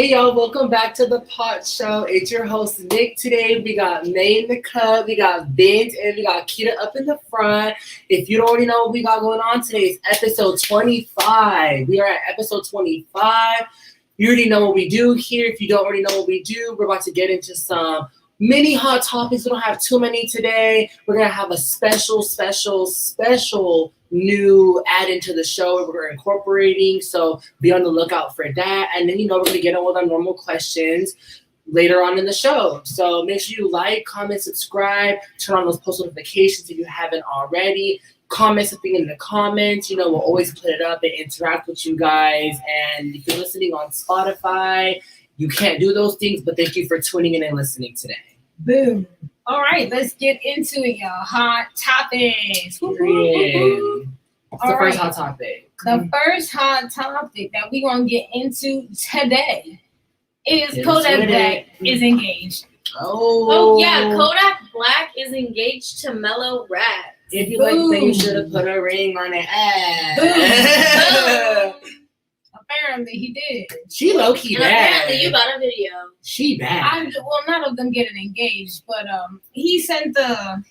Hey y'all, welcome back to the Pot Show. It's your host Nick. Today we got May in the cut, we got Vince, and we got Kita up in the front. If you don't already know what we got going on today, it's episode 25. We are at episode 25. You already know what we do here. If you don't already know what we do, we're about to get into some mini hot topics. We don't have too many today. We're gonna have a special new add into the show we're incorporating, so be on the lookout for that. And then we're going to get on with our normal questions later on in the show. So make sure you like, comment, subscribe, turn on those post notifications if you haven't already. Comment something in the comments. We'll always put it up and interact with you guys. And if you're listening on Spotify, you can't do those things, but thank you for tuning in and listening today. Boom. All right, let's get into it, y'all. Hot topics. What's the first hot topic? The first hot topic that we're going to get into today is Kodak Black is engaged. Oh, yeah. Kodak Black is engaged to Mellow Rat. If you like that, you should have put a ring on it. Apparently, he did. She low-key bad. Apparently, you got a video. She bad. None of them getting engaged, but he sent a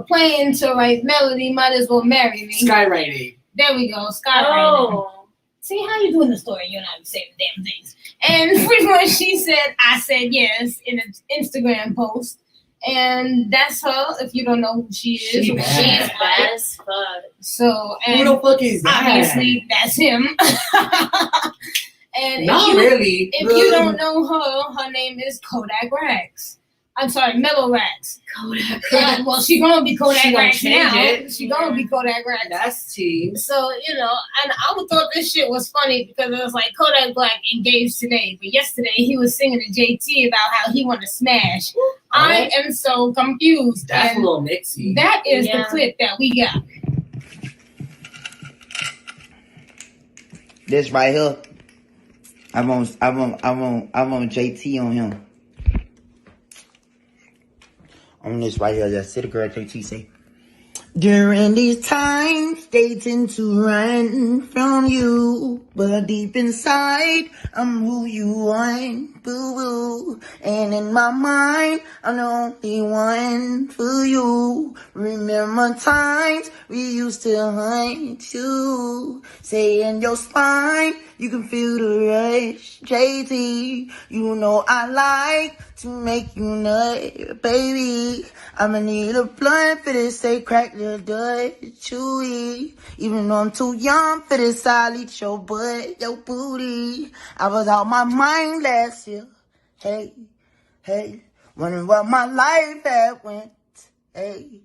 plane to write Melody, might as well marry me. Skywriting. There we go, skywriting. Oh. See how you doing the story? You're not saying the damn things. And pretty much she said, I said yes in an Instagram post. And that's her. If you don't know who she is, she's bad as fuck. So, and who the fuck is that? Obviously, that's him. And if you don't know her name is Kodak Rax. I'm sorry, Mellow Rax. Kodak Rax. Well, she's gonna be Kodak Rax now. She's gonna be Kodak Rax. That's tea. So, and I would thought this shit was funny because it was like Kodak Black engaged today, but yesterday he was singing to JT about how he wanted to smash. I am so confused. That's a little mixy. That is the clip that we got. This right here. I'm on JT on him. On this right here, that's it, girl. JT say. During these times, they tend to run from you, but deep inside, I'm who you want, boo-boo. And in my mind, I'm the only one for you. Remember times we used to hunt you. Say in your spine, you can feel the rush, JT. You know I like to make you nut, baby. I'ma need a blunt for this, say crack the dud, chewy. Even though I'm too young for this, I'll eat your butt, your booty. I was out my mind last year, hey, wondering what my life had went, hey,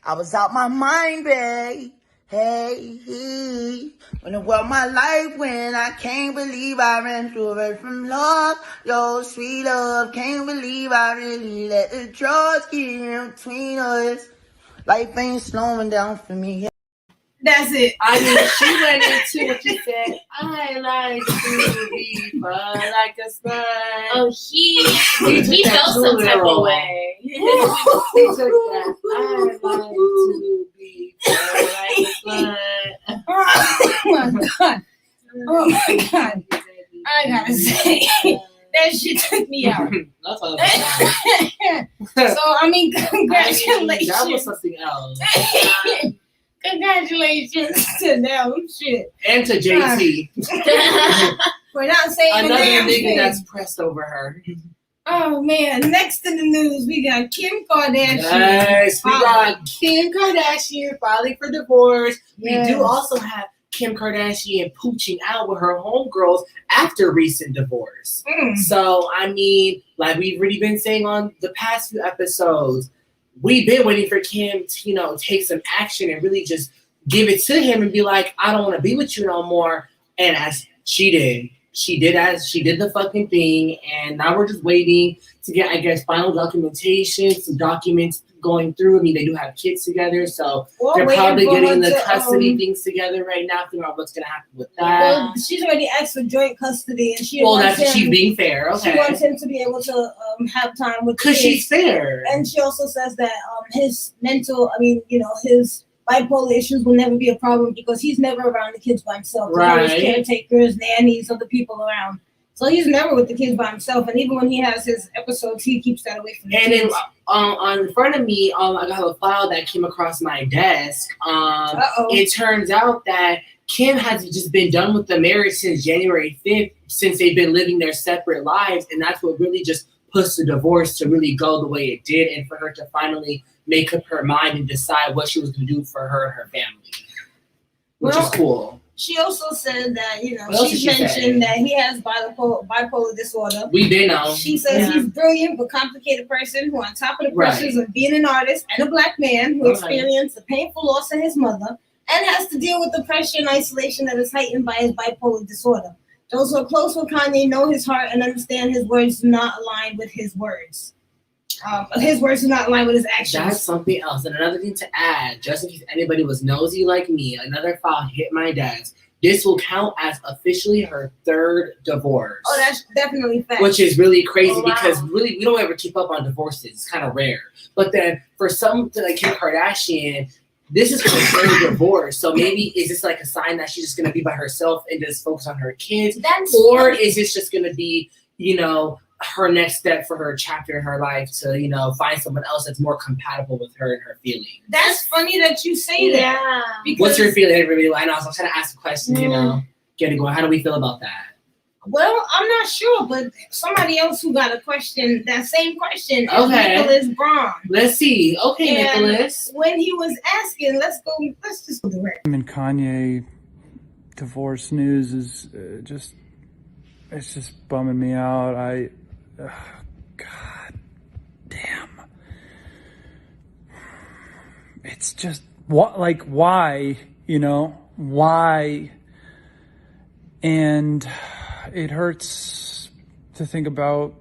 I was out my mind, babe. Hey, wondering what my life went. I can't believe I ran through it from love, your sweet love. Can't believe I really let the drugs get in between us. Life ain't slowing down for me. That's it. I mean, she went into what you said. I like to be fun like a slut. Oh, he felt some type of way. He took that. I like to be fun like a slut. Oh my god. I gotta say, that shit took me out. That's all. So, I mean, congratulations. That was something else. Congratulations to them, shit. And to JT. We're not saying another nigga thing. that's pressed over her. Oh man! Next in the news, we got Kim Kardashian. Yes, we got Kim Kardashian filing for divorce. Yes. We do also have Kim Kardashian pooching out with her homegirls after recent divorce. So I mean, like we've really been saying on the past few episodes, we've been waiting for Kim to, take some action and really just give it to him and be like, I don't want to be with you no more. And as she did the fucking thing. And now we're just waiting to get, I guess, final documentation, some documents going through. I mean, they do have kids together, so they're probably getting the custody things together right now, figuring out what's going to happen with that. Well, she's already asked for joint custody, and she's being fair. Okay, she wants him to be able to have time with because she's fair, and she also says that his his bipolar issues will never be a problem because he's never around the kids by himself. Right, there's caretakers, nannies, other people around. So he's never with the kids by himself, and even when he has his episodes, he keeps that away from the And then kids. on front of me, I got a file that came across my desk. It turns out that Kim has just been done with the marriage since January 5th, since they've been living their separate lives, and that's what really just pushed the divorce to really go the way it did, and for her to finally make up her mind and decide what she was going to do for her and her family, which is cool. She also said that, she mentioned that he has bipolar disorder. We did know. She says he's brilliant but complicated person who, on top of the pressures of being an artist and a black man who experienced the painful loss of his mother and has to deal with the pressure and isolation that is heightened by his bipolar disorder. Those who are close with Kanye know his heart and understand his words do not align with his words. His words do not align with his actions. That's something else. And another thing to add, just in case anybody was nosy like me, another file hit my desk. This will count as officially her 3rd divorce. Oh, that's definitely fact. Which is really crazy because really we don't ever keep up on divorces. It's kind of rare. But then for something like Kim Kardashian, this is her 3rd divorce. So maybe is this like a sign that she's just going to be by herself and just focus on her kids? Or is this just going to be, her next step for her chapter in her life to, find someone else that's more compatible with her and her feelings? That's funny that you say that. Yeah. What's your feeling, everybody? I know, so I'm trying to ask a question, get it going. How do we feel about that? Well, I'm not sure, but somebody else who got a question, that same question, is Okay. Nicholas Braun. Let's see. Okay, And Nicholas. when he was asking, let's just go direct. And Kanye divorce news is it's just bumming me out. God damn. It's just, why, why? And it hurts to think about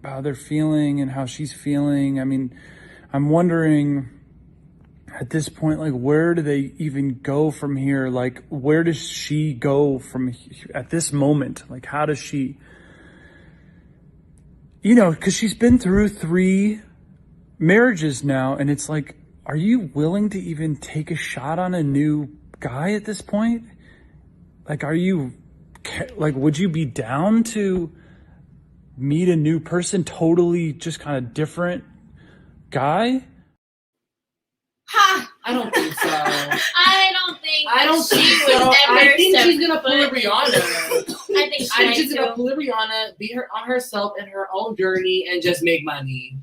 how they're feeling and how she's feeling. I mean, I'm wondering at this point, where do they even go from here? Where does she go from at this moment? How does she, because she's been through 3 marriages now, and it's are you willing to even take a shot on a new guy at this point? Are you, would you be down to meet a new person, totally just kind of different guy? Ha! I don't think so. I don't think she would so. ever I think she's gonna step pull a foot- Rihanna. I think I think she's gonna pull a Rihanna, be her on herself and her own journey, and just make money.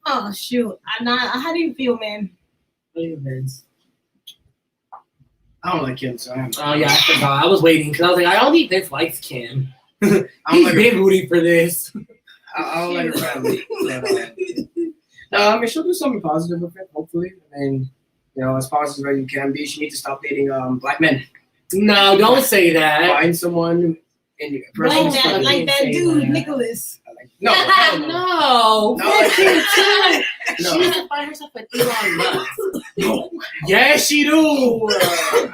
Oh shoot! How do you feel, man? What do you think, Vince? I don't like Kim, so I am. Oh yeah, I forgot. I was waiting because I was like, I don't think Vince likes Kim. I don't He's like been rooting for this. I don't like her family. No, I mean she'll do something positive with it, hopefully. And as positive as you can be. She needs to stop dating black men. No, don't say that. Find someone in your personal Like that, Like that dude, that. Nicholas. No, hell no. No, Not like Kim that. too. No. She needs to find herself an Elon Musk. No. Yes, she do.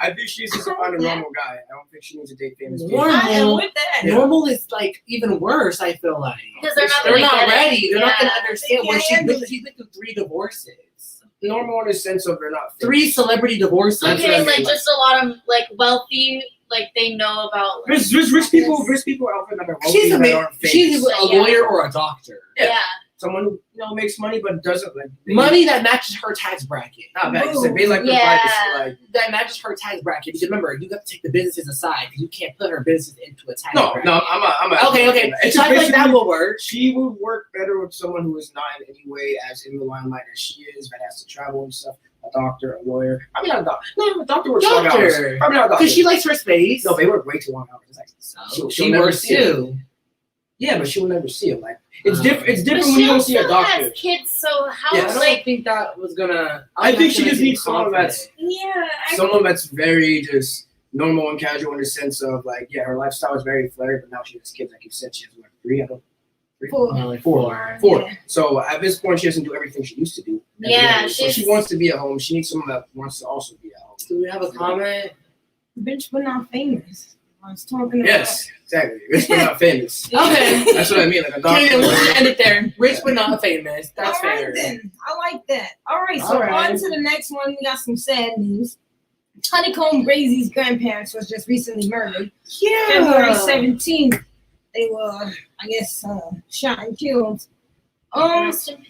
I think she needs to find a normal guy. I don't think she needs to date famous people. Normal. I am with that. Yeah. Normal is even worse. I feel like Because they're not they're gonna not get it. ready. They're not Yeah. gonna understand They where can't handle she's been through 3 divorces, Normal in the sense of they're not famous. 3 celebrity divorces. That's Okay, what I mean, just a lot of wealthy, they know about. Rich people are out there that are wealthy She's that aren't famous. she's a lawyer or a doctor. Yeah. Someone who makes money but doesn't Money that matches her tax bracket. Not bad. They like their Yeah. privacy. That matches her tax bracket. Because remember, you have to take the businesses aside because you can't put her business into a tax bracket. No, I'm a Okay. It's So I feel like that basically- will work. She would work better with someone who is not in any way as in the limelight as she is, that has to travel and stuff. A doctor, a lawyer. I mean, not a doctor. No, a doctor works long hours. Doctor. Probably not a doctor. Because she likes her space. No, they work way too long hours. It's like, So she'll she never works see it. too. Yeah, but she will never see him. It's different. It's But different she when you don't see a also doctor. has kids, so how Yeah, I don't think that was gonna. I think she gonna just be needs someone that's yeah. that's very just normal and casual in the sense of her lifestyle is very flirty, but now she has kids. Like you said, she has 3. I don't. 3? Four. 4. Yeah. So at this point, she doesn't do everything she used to do. Yeah, So she wants to be at home. She needs someone that wants to also be at home. Do we have a comment? Bitch, we're not famous. I was talking about. Yes, exactly. Rich but not famous. Okay. That's what I mean. Like a doctor. Okay, we'll just end it there. Rich but not famous. That's All right, fair. then. I like that. All right, so All right. on to the next one. We got some sad news. HoneyKomb Brazy's grandparents was just recently murdered. February 17th. they were, I guess, shot and killed.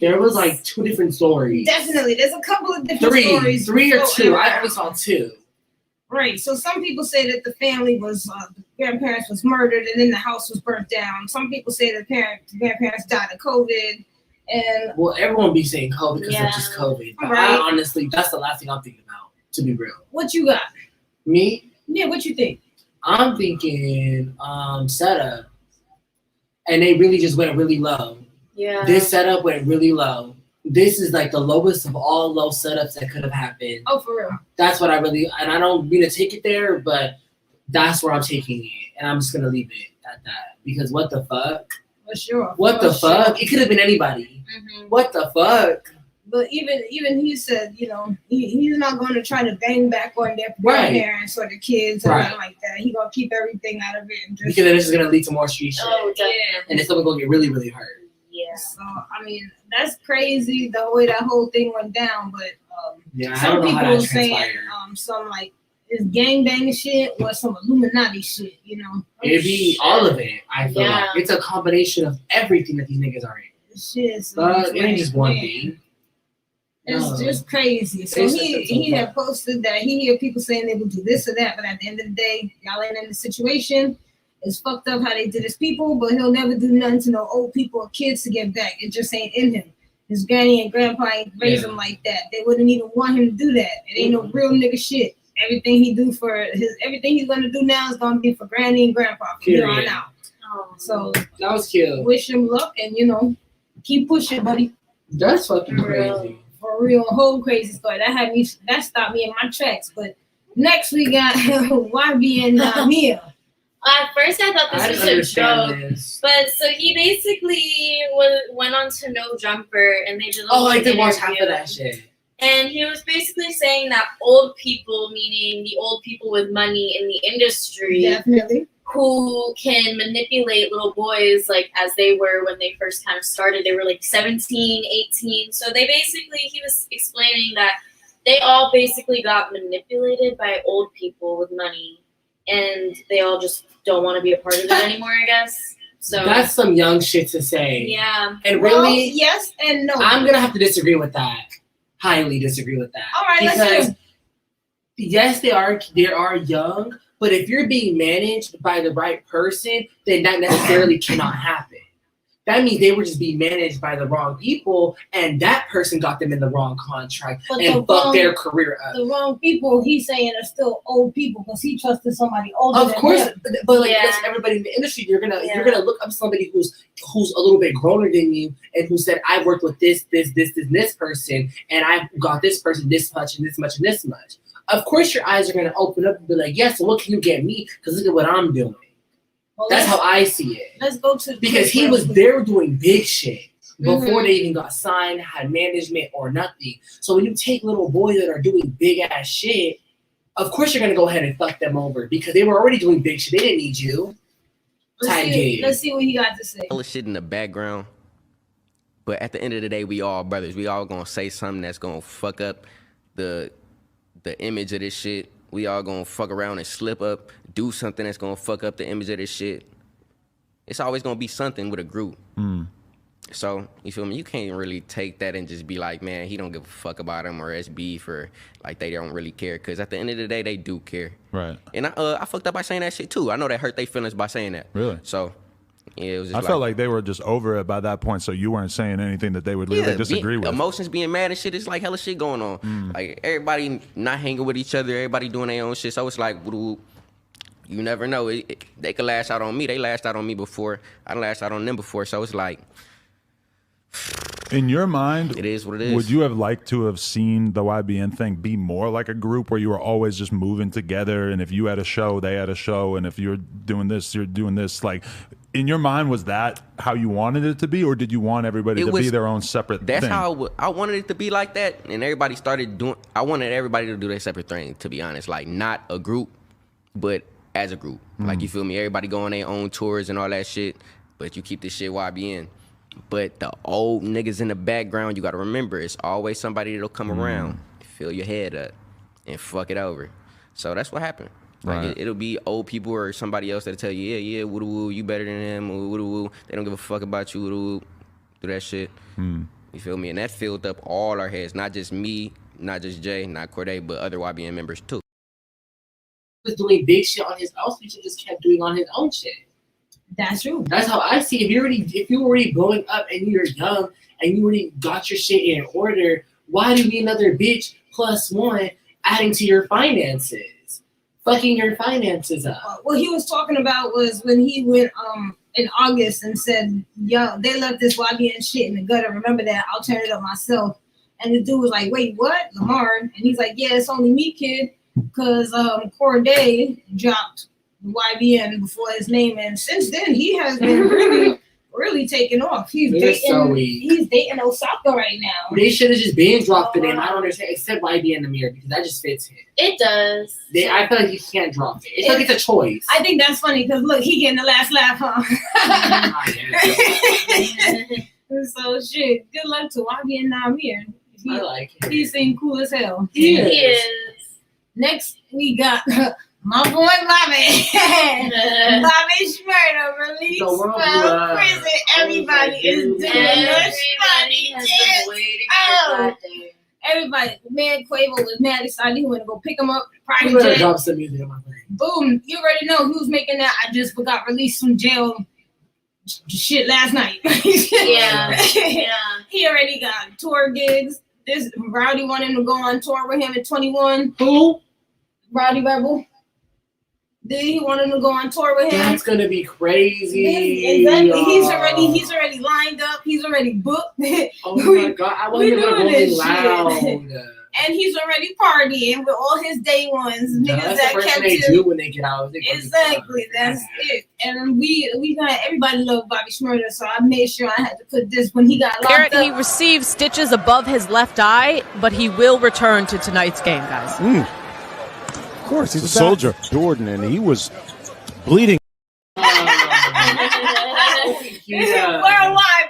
There was like 2 different stories. Definitely, there's a couple of different stories. 3 or 2. I only saw 2. Right. So some people say that the family was, the grandparents was murdered, and then the house was burnt down. Some people say the grandparents died of COVID, and well, everyone be saying COVID because of just COVID. But right. I honestly, that's the last thing I'm thinking about. To be real. What you got? Me? Yeah. What you think? I'm thinking setup, and they really just went really low. Yeah. This setup went really low. This is like the lowest of all low setups that could have happened. Oh, for real. That's what I really, and I don't mean to take it there, but that's where I'm taking it, and I'm just gonna leave it at that because what the fuck? For sure. What the fuck? It could have been anybody. Mm-hmm. What the fuck? But even he said, you know, he's not going to try to bang back on their grandparents or the kids or nothing like that. He's going to keep everything out of it. And just, because then it's just going to lead to more street shit. Oh, definitely. And it's going to get really, really hurt. Yeah. So, I mean, that's crazy the way that whole thing went down. But some people were saying some like it's gangbang shit or some Illuminati shit, you know. It'd be all of it, I feel like. It's a combination of everything that these niggas are in. Shit. But it ain't just one thing. It's just crazy. So he had posted that he hear people saying they will do this or that, but at the end of the day, y'all ain't in the situation. It's fucked up how they did his people, but he'll never do nothing to no old people or kids to get back. It just ain't in him. His granny and grandpa ain't raised him like that. They wouldn't even want him to do that. It ain't no real nigga shit. Everything everything he's gonna do now is gonna be for granny and grandpa from here on out. So that was cute. Wish him luck and keep pushing, buddy. That's fucking crazy. For real, a whole crazy story. That stopped me in my tracks. But next we got YB and Nahmir. At first, I thought this was a joke, but so he basically went on to No Jumper, and they did. I did watch half of that shit. And he was basically saying that old people, meaning the old people with money in the industry, definitely, who can manipulate little boys like as they were when they first kind of started. They were like 17, 18. So he was explaining that they all basically got manipulated by old people with money, and they all just don't want to be a part of it anymore, I guess. So that's some young shit to say. Yeah. And really, yes and no. I'm gonna have to disagree with that. Highly disagree with that. All right, because yes, they are young, but if you're being managed by the right person, then that necessarily cannot happen. That means they were just being managed by the wrong people, and that person got them in the wrong contract and fucked their career up. The wrong people, he's saying, are still old people because he trusted somebody older. Of course, but like that's everybody in the industry, you're gonna look up somebody who's a little bit growner than you and who said, I worked with this person, and I got this person this much and this much and this much. Of course, your eyes are gonna open up and be like, yes, so what can you get me? Because look at what I'm doing. Well, that's how I see it. Let's go to because they were doing big shit before they even got signed, had management or nothing. So when you take little boys that are doing big ass shit, of course you're gonna go ahead and fuck them over because they were already doing big shit. They didn't need you. Let's see what he got to say. All the shit in the background, but at the end of the day, we all brothers. We all gonna say something that's gonna fuck up the image of this shit. We all gonna fuck around and slip up, do something that's gonna fuck up the image of this shit. It's always gonna be something with a group. So, you feel me? You can't really take that and just be like, man, he don't give a fuck about him or it's beef or like they don't really care. Because at the end of the day, they do care. Right. And I fucked up by saying that shit too. I know that hurt their feelings by saying that. Really? So, yeah, it was just I felt like they were just over it by that point, so you weren't saying anything that they would really disagree with. Emotions being mad and shit, it's like hella shit going on. Like, everybody not hanging with each other, everybody doing their own shit. So it's like, you never know. They could lash out on me. They lashed out on me before. I lashed out on them before. So it's like, in your mind, it is what it is. Would you have liked to have seen the YBN thing be more like a group where you were always just moving together, and if you had a show, they had a show, and if you're doing this, you're doing this? Like, in your mind, was that how you wanted it to be, or did you want everybody to be their own separate thing? That's how I wanted it to be like that, and everybody started doing. I wanted everybody to do their separate thing, to be honest. Like, not a group, but as a group. Like, you feel me? Everybody go on their own tours and all that shit, but you keep this shit YBN. But the old niggas in the background, you gotta remember, it's always somebody that'll come around, fill your head up, and fuck it over. So that's what happened. Like Right. it'll be old people or somebody else that'll tell you, yeah, woo woo, you better than him, woo woo. They don't give a fuck about you, woo. Do that shit. You feel me? And that filled up all our heads, not just me, not just Jay, not Corday, but other YBN members too. Was doing big shit on his own, he should just kept doing on his own shit. That's true. That's how I see it. If you're already growing up and you're young and you already got your shit in order, why do you need another bitch plus one adding to your finances? Fucking your finances up. What he was talking about was when he went in August and said, yo, they left this YBN shit in the gutter. Remember that? I'll turn it up myself. And the dude was like, wait, what? Lamar? And he's like, yeah, it's only me, kid. Because Corday dropped YBN before his name. And since then, he has been really taking off. He's dating Osaka right now. They should have just been dropped the name. I don't understand, except YBN Nahmir, because that just fits him. It does. I feel like you can't drop it. It's like it's a choice. I think that's funny because look, he getting the last laugh, huh? So shit. Good luck to YBN Nahmir. I like him. He seemed cool as hell. He is. Next, we got my boy Bobby. Bobby Shmurda released from prison. Everybody is doing the Everybody has been waiting for that day. Everybody, man, Quavo was mad excited. He went to go pick him up. I'm gonna drop some music on my thing. Boom! You already know who's making that. I just got released from jail. Shit, last night. Yeah. He already got tour gigs. This Rowdy wanted to go on tour with him at 21. Who? Rowdy Rebel. Did he wanted to go on tour with him? That's gonna be crazy. Exactly. He's already lined up. He's already booked. Oh my god! I want him to go this loud. And he's already partying with all his day ones. Niggas That's that the first kept thing they him. do when they get out. Exactly, that's it. And we got everybody love Bobby Shmurda, so I made sure I had to put this when he got locked Garrett, up. he received stitches above his left eye, but he will return to tonight's game, guys. Of course, he's a soldier, Jordan, and he was bleeding. Worldwide,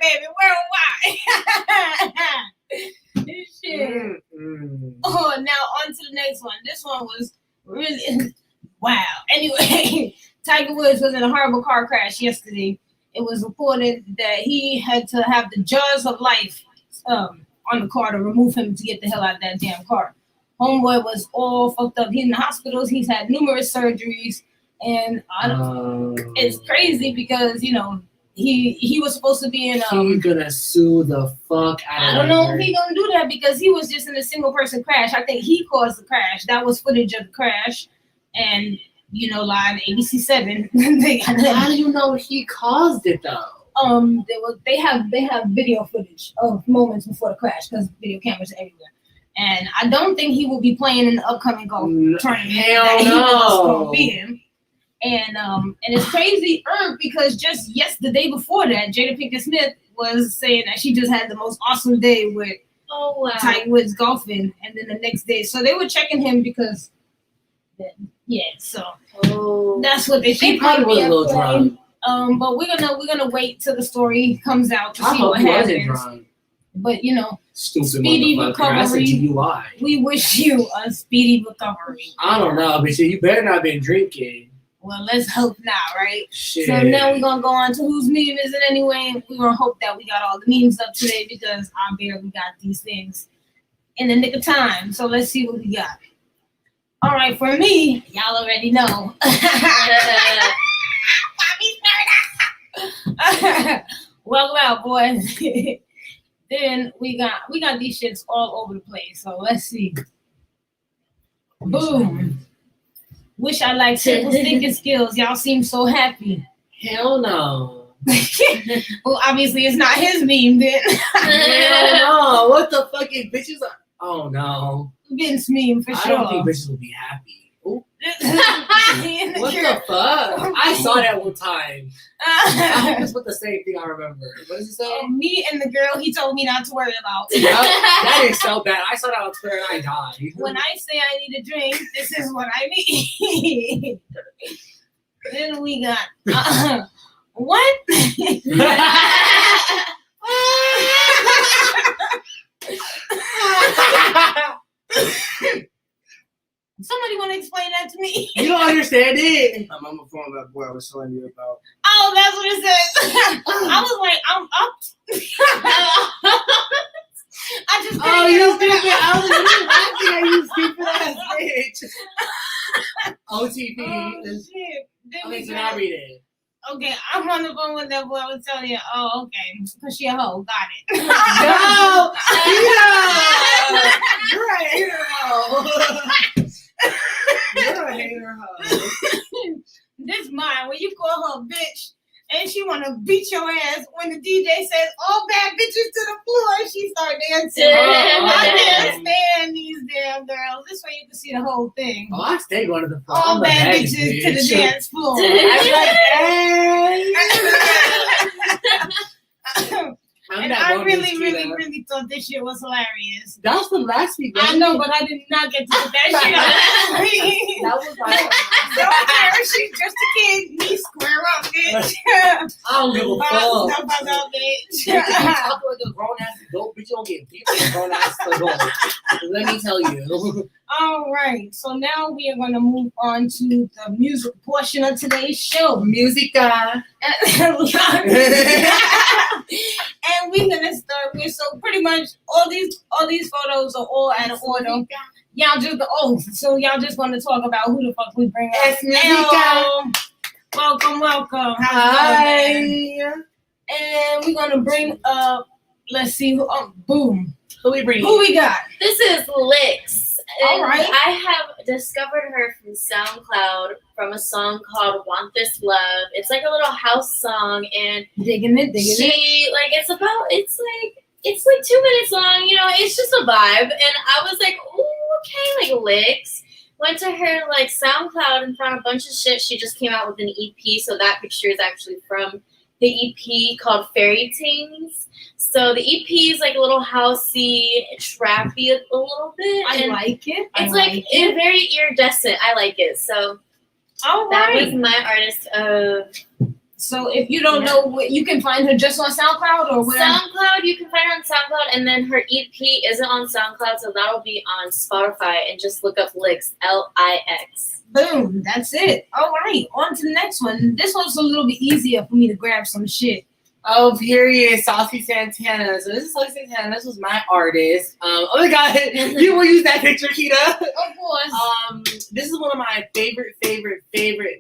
baby, worldwide. Shit. Oh, now on to the next one. This one was really wow. Anyway, Tiger Woods was in a horrible car crash yesterday. It was reported that he had to have the jaws of life on the car to remove him to get the hell out of that damn car. Homeboy was all fucked up. He's in the hospitals. He's had numerous surgeries, and it's crazy because he was supposed to be in. He's gonna sue the fuck out of I don't know if he's gonna do that because he was just in a single person crash. I think he caused the crash. That was footage of the crash, and live ABC7. How do you know he caused it though? They have video footage of moments before the crash because video cameras are everywhere. And I don't think he will be playing in the upcoming golf tournament. Hell no. Gonna beat him. And it's crazy, because just the day before that, Jada Pinkett Smith was saying that she just had the most awesome day with Tiger Woods golfing, and then the next day, so they were checking him because, that's what they think. She probably was a little drunk. But we're gonna wait till the story comes out to see what he happens. wasn't drunk. But stupid speedy recovery. That's a DUI. We wish you a speedy recovery. I don't know, but you better not been drinking. Well, let's hope not, right? Shit. So now we're gonna go on to whose meme is it anyway. We're gonna hope that we got all the memes up today because I barely got these things in the nick of time. So let's see what we got. All right, for me, y'all already know. Welcome out, boys. Then we got these shits all over the place. So let's see. Boom. Wish I liked simple thinking skills. Y'all seem so happy. Hell no. Well, obviously it's not his meme then. Hell no. What the fucking bitches are? Oh no. Vince meme for sure. I don't think bitches will be happy. What the fuck? I saw that one time. I hope it's with the same thing I remember. What does it say? Me and the girl he told me not to worry about. That is so bad. I saw that on Twitter and I died. When I say I need a drink, this is what I need. Then we got what? Somebody want to explain explain that to me? You don't understand it. I'm on the phone with that boy I was telling you about. Oh, that's what it says. I was like, I'm up. I just Oh, you stupid. I was really laughing at you, stupid ass bitch. OTP. Oh, shit. Then Okay, we so go. now read it. Okay, I'm on the phone with that boy. I was telling you. Oh, okay. Because she a hoe. Got it. No! You're a hater hoe. You're a hater hoe. This mine. When you call her a bitch and she want to beat your ass when the DJ says all bad bitches to the floor, she start dancing. I can't stand these damn girls. This way you can see the whole thing. Oh, I stayed going to the floor. All bad bitches to the dance floor. I'm And not I going to really, this really, shit, really thought this shit was hilarious. That was from last week. I know, but I did not get to put that shit on. That was like, Don't care. She's just a kid. Me square up, bitch. I don't give a fuck. Stuff about bitch. You talk like a grown ass adult, bitch. You don't get beat like a grown ass adult. Let me tell you. All right. So now we are going to move on to the music portion of today's show. Musica. And we're gonna start with, so pretty much all these photos are all out of order. So y'all just want to talk about who the fuck we bring up. Es Musica. Welcome. Hi. And we're gonna bring up. Let's see who. Oh, boom. Who we bring? Who we got? This is Licks. All right. I have discovered her from SoundCloud from a song called Want This Love. It's like a little house song, and Digging it. she like it's like 2 minutes long. You know, it's just a vibe. And I was like, ooh, okay, like Licks. Went to her like SoundCloud and found a bunch of shit. She just came out with an EP, so that picture is actually from the EP called Fairy Tings. So the EP is like a little housey, trappy a little bit. I like it. It's very iridescent. I like it. So that was my artist of. So if you don't know, you can find her just on SoundCloud or where? SoundCloud, you can find her on SoundCloud, and then her EP isn't on SoundCloud, so that'll be on Spotify, and just look up Licks, Lix. Boom, that's it. All right, on to the next one. This one's a little bit easier for me to grab some shit. Oh, period. Saucy Santana. So this is Saucy Santana. This was my artist. Oh my god, you will use that picture, Kita. Of course. This is one of my favorite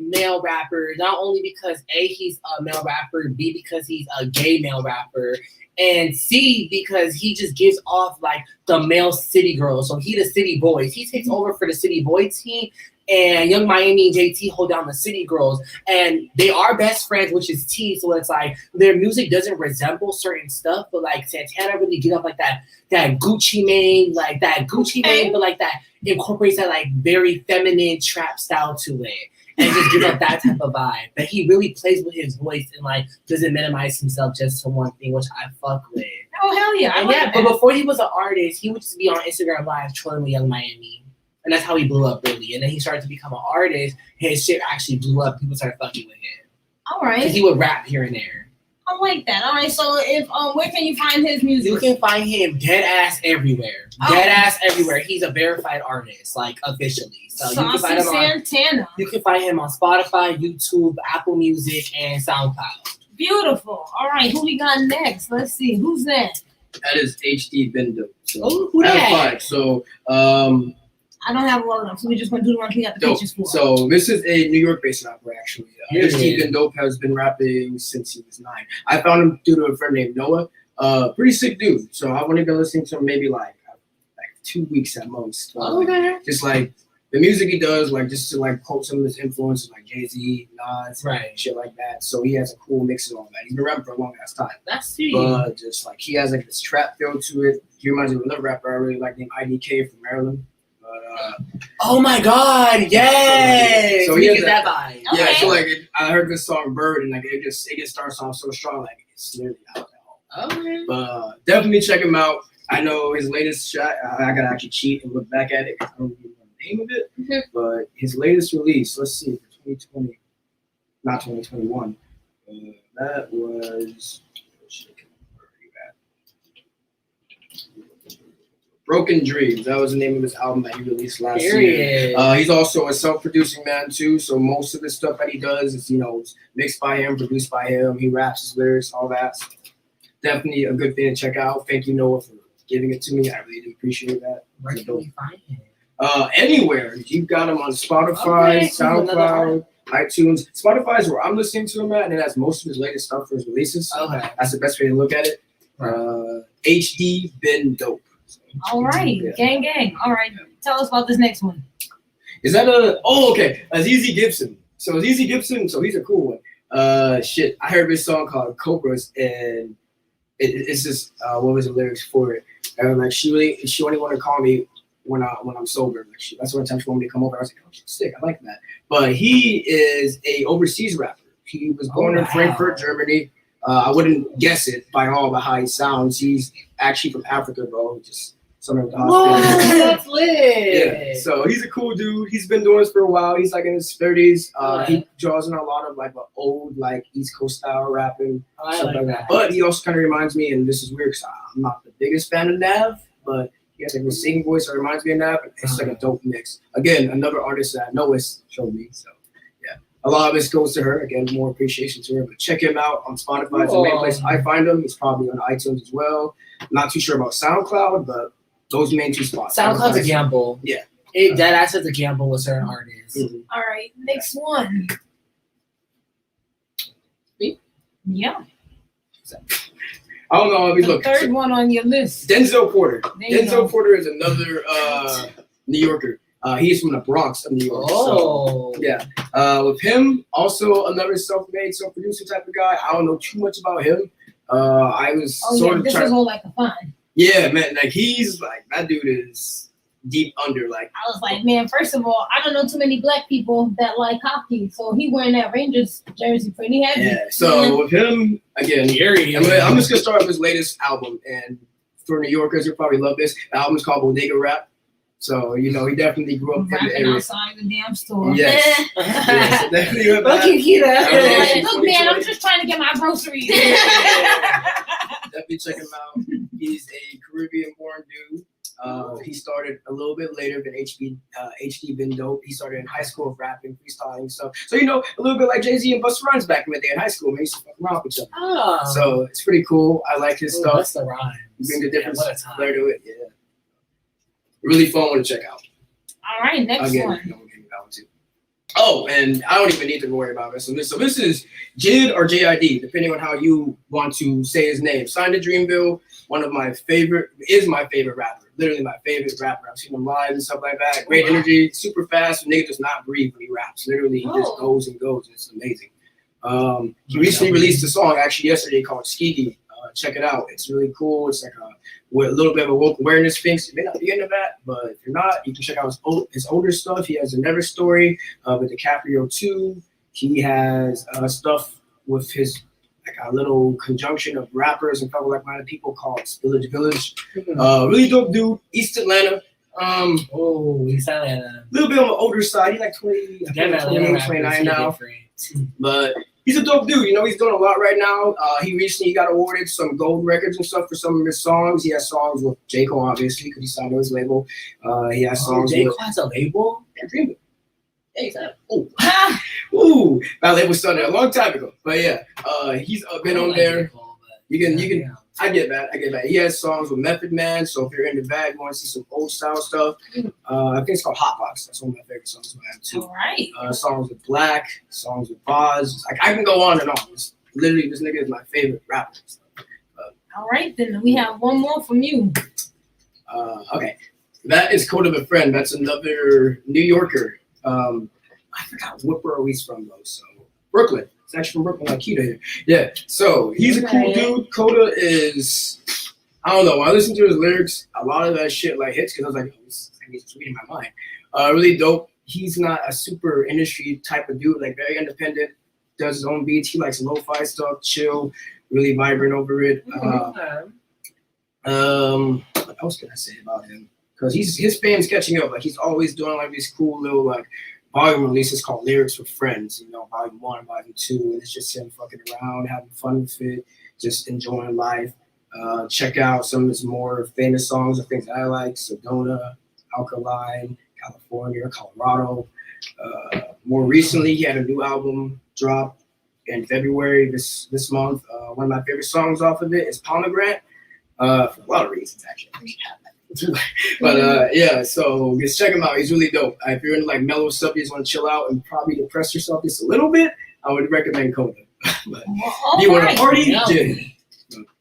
male rappers. Not only because A, he's a male rapper, B, because he's a gay male rapper, and C, because he just gives off like the male city girls. So he the city boys. He takes over for the city boy team. And Young Miami and JT hold down the city girls, and they are best friends, which is T. So it's like their music doesn't resemble certain stuff, but like Santana really get up like that Gucci Mane, but like that incorporates that like very feminine trap style to it, and just gives up that type of vibe. But he really plays with his voice and like doesn't minimize himself just to one thing, which I fuck with. Oh hell yeah! But before he was an artist, he would just be on Instagram Live trolling with Young Miami. And that's how he blew up, really. And then he started to become an artist. His shit actually blew up. People started fucking with him. All right. Because he would rap here and there. I like that. All right. So, if where can you find his music? You can find him dead ass everywhere. Dead ass everywhere. He's a verified artist, like officially. So you can find him Santana. You can find him on Spotify, YouTube, Apple Music, and SoundCloud. Beautiful. All right. Who we got next? Let's see. Who's that? That is HD Bendo. So, who that? So, I don't have all of them, so we're just going to do the ones we got the pictures for. So this is a New York-based rapper, actually. Stephen Dope has been rapping since he was 9. I found him due to a friend named Noah. Pretty sick dude. So I've only been listening to him maybe like 2 weeks at most. Just like the music he does, like just to like quote some of his influences, like Jay-Z, Nas, shit like that. So he has a cool mix and all that. He's been rapping for a long ass time. That's sweet. But just like he has like this trap feel to it. He reminds me of another rapper I really like named IDK from Maryland. Oh my god, yes! So he has that vibe. Yeah, Okay. so like I heard this song Bird, and like it just starts off so strong, like it's literally out there. Okay. But definitely check him out. I know his latest shot. I gotta actually cheat and look back at it. I don't even know the name of it, but his latest release. Let's see, 2020, not 2021. That was. Broken Dreams. That was the name of his album that he released last year. He's also a self-producing man too, so most of the stuff that he does is, it's mixed by him, produced by him. He raps his lyrics, all that. So definitely a good thing to check out. Thank you, Noah, for giving it to me. I really do appreciate that. Where can we find him? Anywhere. You've got him on Spotify, SoundCloud, iTunes. Spotify is where I'm listening to him at, and it has most of his latest stuff for his releases. Okay. That's the best way to look at it. HD Been Dope. All right. Yeah. Gang. All right. Tell us about this next one. Is that okay. Azizi Gibson. So Azizi Gibson, so he's a cool one. I heard this song called Cobras, and it's just what was the lyrics for it? Like she only wanted to call me when I'm sober. Like that's one time she wanted me to come over. I was like, oh, she's sick. I like that. But he is a overseas rapper. He was born in Frankfurt, Germany. I wouldn't guess it by all the how he sounds. He's actually from Africa, bro. Just something with the hospital. That's lit. Yeah. So he's a cool dude. He's been doing this for a while. He's like in his 30s. He draws in a lot of like the old like East Coast style rapping, stuff like that. But he also kind of reminds me, and this is weird because I'm not the biggest fan of Nav, but he has like a singing voice that reminds me of Nav. It's like a dope mix. Again, another artist that Noah showed me. So yeah, a lot of this goes to her. Again, more appreciation to her. But check him out on Spotify. It's the main place I find him. He's probably on iTunes as well. I'm not too sure about SoundCloud, but those main two spots. SoundCloud's a gamble. Yeah. That asset's a gamble with certain artists. Mm-hmm. All right. Next one. Me? Yeah. I don't know. I mean, The look. third one on your list. Denzel Porter. There you go. Denzel Porter is another New Yorker. He's from the Bronx of New York. Oh. So, yeah. With him, also another self-made, self-producer type of guy. I don't know too much about him. I was this is all like a fun. Yeah, man. Like he's like that dude is deep under. Like I was like, man. First of all, I don't know too many black people that like hockey, so he wearing that Rangers jersey pretty heavy. Yeah. So with him again, I'm just gonna start with his latest album, and for New Yorkers, you'll probably love this. The album is called Bodega Rap. So he definitely grew up in the area. Outside the damn store. Yes. Yes, definitely. Look, man, I'm just trying to get my groceries. Definitely check him out. He's a Caribbean-born dude. He started a little bit later than HD Been Dope. He started in high school with rapping, freestyling stuff. So a little bit like Jay-Z and Busta Rhymes back in the day in high school. Man, he used to fuck around with each other. Oh. So it's pretty cool. I like his stuff. That's the rhyme. You bring the different flair to it. Yeah. Really fun one to check out. All right, next one. Oh, and I don't even need to worry about this. So this is JID or JID, depending on how you want to say his name. Signed to Dreamville, my favorite rapper. Literally my favorite rapper. I've seen him live and stuff like that. Great energy, super fast. Nigga does not breathe when he raps. Literally, he just goes and goes. It's amazing. He recently released a song actually yesterday called Skiggy. Check it out. It's really cool. It's like a little bit of a woke awareness thing. So you may not be into that, but if you're not, you can check out his older stuff. He has a Never Story with DiCaprio 2. He has stuff with his like a little conjunction of rappers and fellow like-minded people called Village. Really dope dude. East Atlanta. East Atlanta. A little bit on the older side. He's like 29 now. But he's a dope dude. He's doing a lot right now. He recently got awarded some gold records and stuff for some of his songs. He has songs with J. Cole, obviously, because he signed to his label. He has songs J. Cole has a label? Yeah, Dreamville. Yeah, exactly. That label started a long time ago. But yeah, he's been on there. You can. I get that. He has songs with Method Man. So if you're in the bag, you want to see some old style stuff. I think it's called Hotbox. That's one of my favorite songs I have too. All right. Songs with Black, songs with Boz. I can go on and on. Literally, this nigga is my favorite rapper. All right, then we have one more from you. Okay, that is Kodak a Friend. That's another New Yorker. I forgot what borough he's from though. So Brooklyn. It's actually from Brooklyn, like Kita here. Yeah. So he's a cool dude. Kodak is, I don't know. When I listen to his lyrics, a lot of that shit like hits because I was like, it's reading my mind. Really dope. He's not a super industry type of dude. Like very independent. Does his own beats. He likes lo-fi stuff, chill, really vibrant over it. What else can I say about him? Because his fan's catching up. Like he's always doing like these cool little like volume releases called Lyrics with Friends. Volume 1, Volume 2, and it's just him fucking around, having fun with it, just enjoying life. Check out some of his more famous songs of things I like: Sedona, Alkaline, California, Colorado. More recently, he had a new album drop in February this month. One of my favorite songs off of it is Pomegranate, for a lot of reasons, actually. But yeah, so just check him out. He's really dope. If you're into like mellow stuff, you just want to chill out and probably depress yourself just a little bit, I would recommend Kodak. But you want to party? Yeah.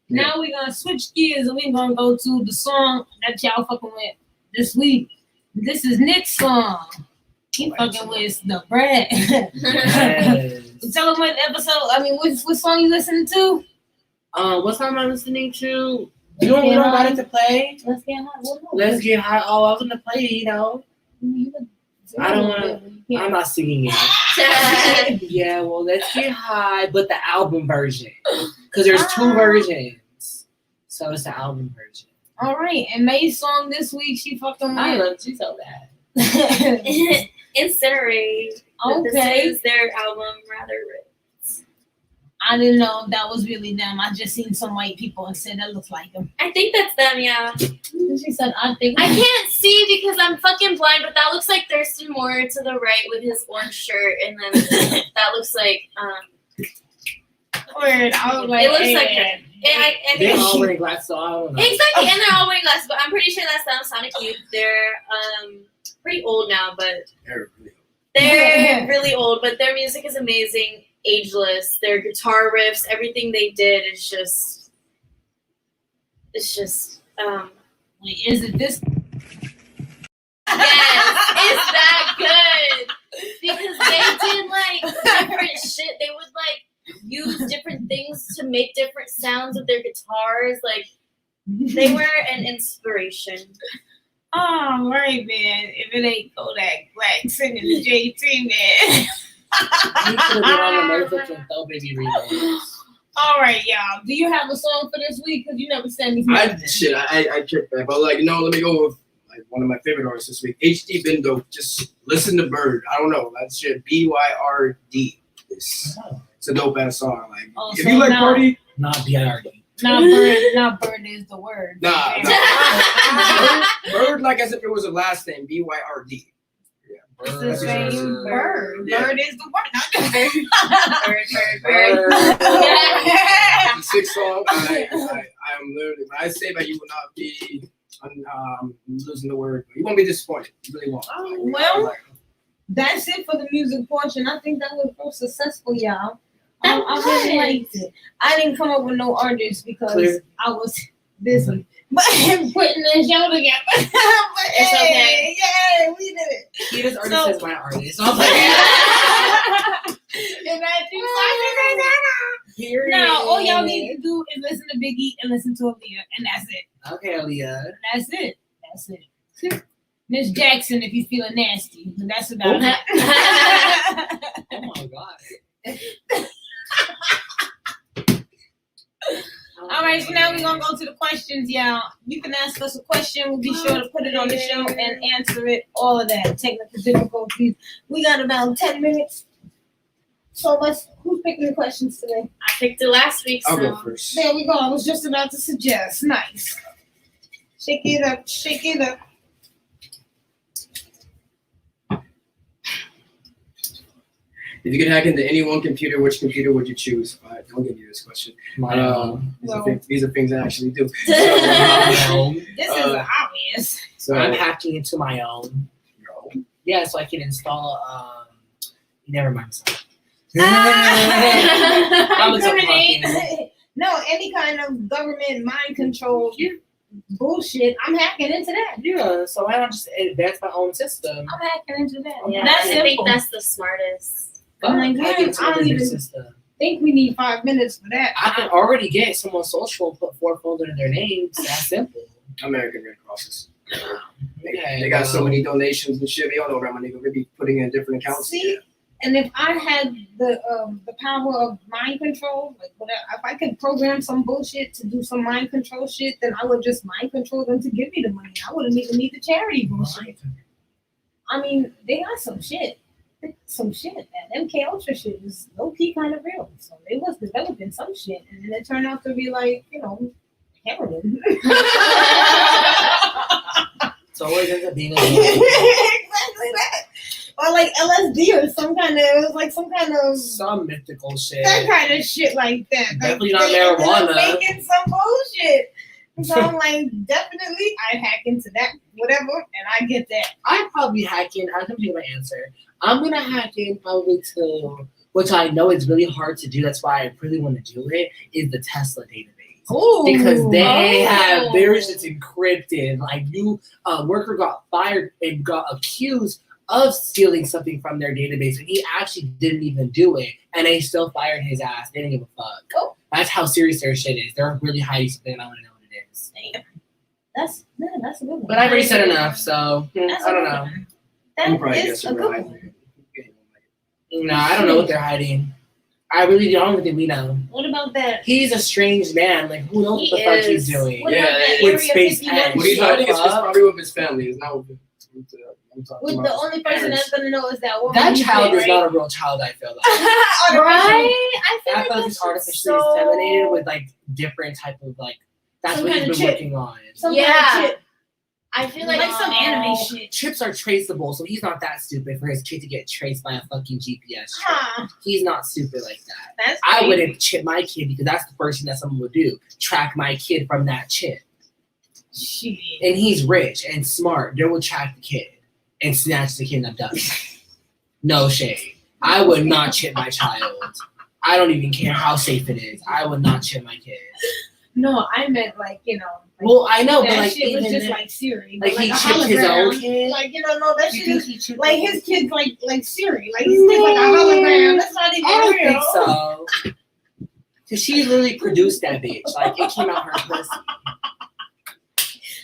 Now we're gonna switch gears and we're gonna go to the song that y'all fucking with this week. This is Nick's song. He fucking with the bread. Tell him what episode. I mean, what song you listening to? What song am I listening to? You don't got it to play. Let's get high. Let's get high. Oh, I was gonna play it. You know. I don't want to. I'm not singing it. Yeah, well, let's get high, but the album version, because there's 2 versions, so it's the album version. All right, and May's song this week, she fucking. I love you so bad. Incinerate. Okay. This is their album, Rather Rich. I didn't know that was really them. I just seen some white people and said that looks like them. I think that's them, yeah. She said, I think. I can't see because I'm fucking blind, but that looks like Thurston Moore to the right with his orange shirt, and then that looks like Word. I was like, it looks like her. They're all wearing glasses, so I don't know. Exactly, and they're all wearing glasses, but I'm pretty sure that's them, Sonic Youth. They're pretty old now, but they're really old, but their music is amazing, ageless. Their guitar riffs, everything they did is just wait, is it this? Yes, it's that good. Because they did like different shit. They would like use different things to make different sounds with their guitars. Like they were an inspiration. Oh, right, man. If it ain't Kodak Black singing the JT, man. You should have been on the motherfucking Throw Baby remix. All right, y'all. Do you have a song for this week? Because you never sent me. I tripped back, but like, no, let me go with like one of my favorite artists this week, HD Bindo. Just listen to Bird. I don't know, that shit. BYRD. It's a dope ass song. Like, if you like party, not BYRD. Not Bird is the word. Nah. Bird, like as if it was a last name. BYRD. Yeah, It's the same bird. Yeah. Bird is the word. Not the Bird. Sick song. I'm literally. When I say that, you will not be losing the word. You won't be disappointed. You really won't. Well, that's it for the music portion. I think that was real successful, y'all. I really liked it. I didn't come up with no artists because I was busy. But putting the show together. But it's okay. Yeah, we did it. He just already says my artist. Now, all y'all need to do is listen to Biggie and listen to Aaliyah, and that's it. Okay, Aaliyah. That's it. Miss Jackson, if you feeling nasty, but that's about it. Oh my god. All right, so now we're gonna go to the questions, y'all. You can ask us a question. We'll be sure to put it on the show and answer it. All of that technical difficulties. We got about 10 minutes. So who's picking the questions today? I picked it last week. I'll go first. There we go. I was just about to suggest. Nice. Shake it up. Shake it up. If you could hack into any one computer, which computer would you choose? Don't give you this question. My own. These are things I actually do. This is obvious. So I'm hacking into my own. Yeah, so I can install. Never mind. No, any kind of government mind control bullshit. I'm hacking into that. Yeah, so why not just advance my own system? I'm hacking into that. Yeah, That's I think that's the smartest. I'm like, I don't even think we need 5 minutes for that. I can already get someone's social and put 4 folders in their names. That's simple. American Red Crosses. They got so many donations and shit. They all know around my nigga. They be putting in different accounts. See, and if I had the power of mind control, like whatever, if I could program some bullshit to do some mind control shit, then I would just mind control them to give me the money. I wouldn't even need the charity bullshit. I mean, they got some shit. That MK Ultra shit is low key kind of real. So they was developing some shit, and then it turned out to be like, heroin. It's always ends up being a exactly that. Or like LSD or some kind mythical shit. That kind of shit like that. Definitely like, not marijuana. Making some bullshit. So I'm like, definitely, I hack into that, whatever, and I get that. I'd probably hack in. I'm gonna give my answer. I'm gonna hack in probably to, which I know is really hard to do. That's why I really want to do it. Is the Tesla database. Ooh, because they have their shit's encrypted. Like a worker got fired and got accused of stealing something from their database, and he actually didn't even do it, and they still fired his ass. They didn't give a fuck. Oh. That's how serious their shit is. They're really hiding something, and I want to know what it is. Damn. That's a good one. But I've already said enough, so I don't know. That is a good one. No, I don't know what they're hiding. I really don't think we know. What about that? He's a strange man. Like, who knows what the fuck he's doing? What about that with Area SpaceX. 51 What he's hiding is probably with his family. It's not with with the only person that's gonna know is that woman. That child is not a real child, I feel like. Right? I feel like he's artificially inseminated with like different type of like that's some what he's been chip. working on. Some kind of chip. I feel like some anime shit. Chips are traceable, so he's not that stupid for his kid to get traced by a fucking GPS chip. Huh. He's not stupid like that. That's I crazy. wouldn't chip my kid because that's the first thing that someone would do. Track my kid from that chip. Shit. And he's rich and smart. They will track the kid and snatch the kid and abduct him. No shade. I would not chip my child. I don't even care how safe it is. I would not chip my kid. No, I meant like, you know. Like, well, I know, that but like shit even was just then, like Siri. like he a chipped his own hologram. kid. Like, you know, no, that You shit think is he chipped like his kid's like Siri. Like his kid's like a hologram. That's not even I don't real. think so. Cause she literally produced that bitch. Like it came out her pussy.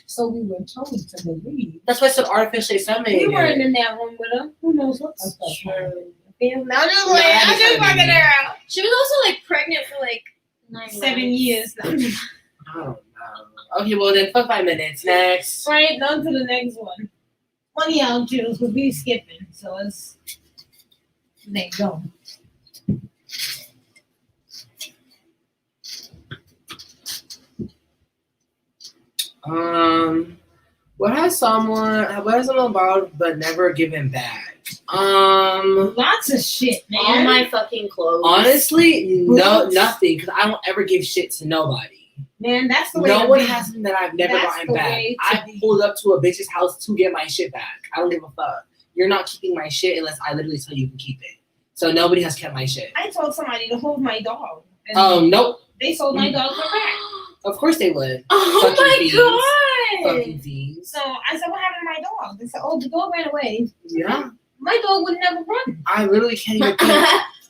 So we were told to believe. That's why it's so artificially inseminated. We weren't in that room with her. Who knows what the fuck? Now just Yeah, like I I just fucking her out. She was also like pregnant for like 7 years. I don't know. Okay, well then fuck 5 minutes. Next. Right, on to the next one. One of y'all Jews will be skipping, so it's there you go. What has someone borrowed but never given back? Lots of shit, man. All my fucking clothes. Honestly, no, nothing, because I don't ever give shit to nobody. Man, that's the way. No to one be. has something that I've never That's gotten the back. way to I be. pulled up to a bitch's house to get my shit back. I don't give a fuck. You're not keeping my shit unless I literally tell you can keep it. So nobody has kept my shit. I told somebody to hold my dog. and Oh, nope. They sold my dog for back. Of course they would. Oh Fucking my thieves. god! Fucking thieves. So I said, "What happened to my dog?" They said, "Oh, the dog ran away." Yeah. My dog would never run. I literally can't even think.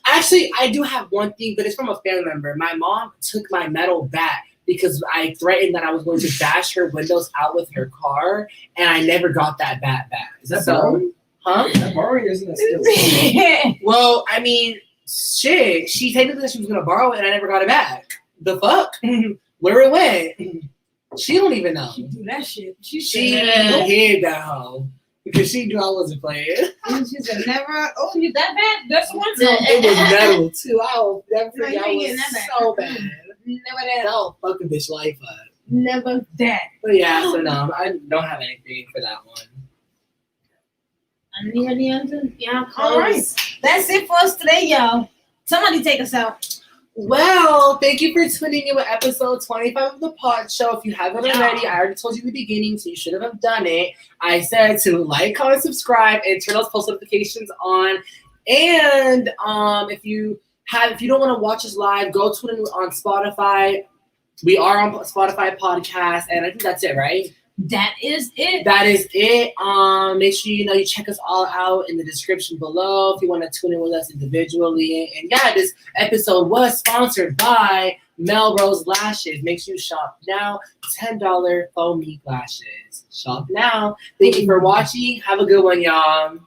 Actually, I do have one thing, but it's from a family member. My mom took my metal bat because I threatened that I was going to bash her windows out with her car, and I never got that bat back. Is that borrowing? Huh? That borrowing isn't that still? Well, I mean, shit. She technically said she was gonna borrow it, and I never got it back. The fuck? Where it went? She don't even know. She do that shit. She hid that hoe because she knew I wasn't playing. She said, "Never. Oh, you that bad? That's one So time." it was metal too. I'll never No, forget. you ain't I getting that was back. so bad. Never that. That'll fuck a bitch life up. Never that. But yeah, so no, I don't have anything for that one. Any answer? Yeah, All right. That's it for us today, y'all. Somebody take us out. Well, thank you for tuning in with episode 25 of the Pod Show. If you haven't already, I already told you in the beginning, so you should have done it. I said to like, comment, subscribe, and turn those post notifications on. And if you don't want to watch us live, go tune in on Spotify. We are on Spotify podcast, and I think that's it, right? That is it. That is it. Make sure you check us all out in the description below if you want to tune in with us individually. And yeah, this episode was sponsored by Melrose Lashes. Make sure you shop now. $10 foamy lashes. Shop now. Thank you for watching. Have a good one, y'all.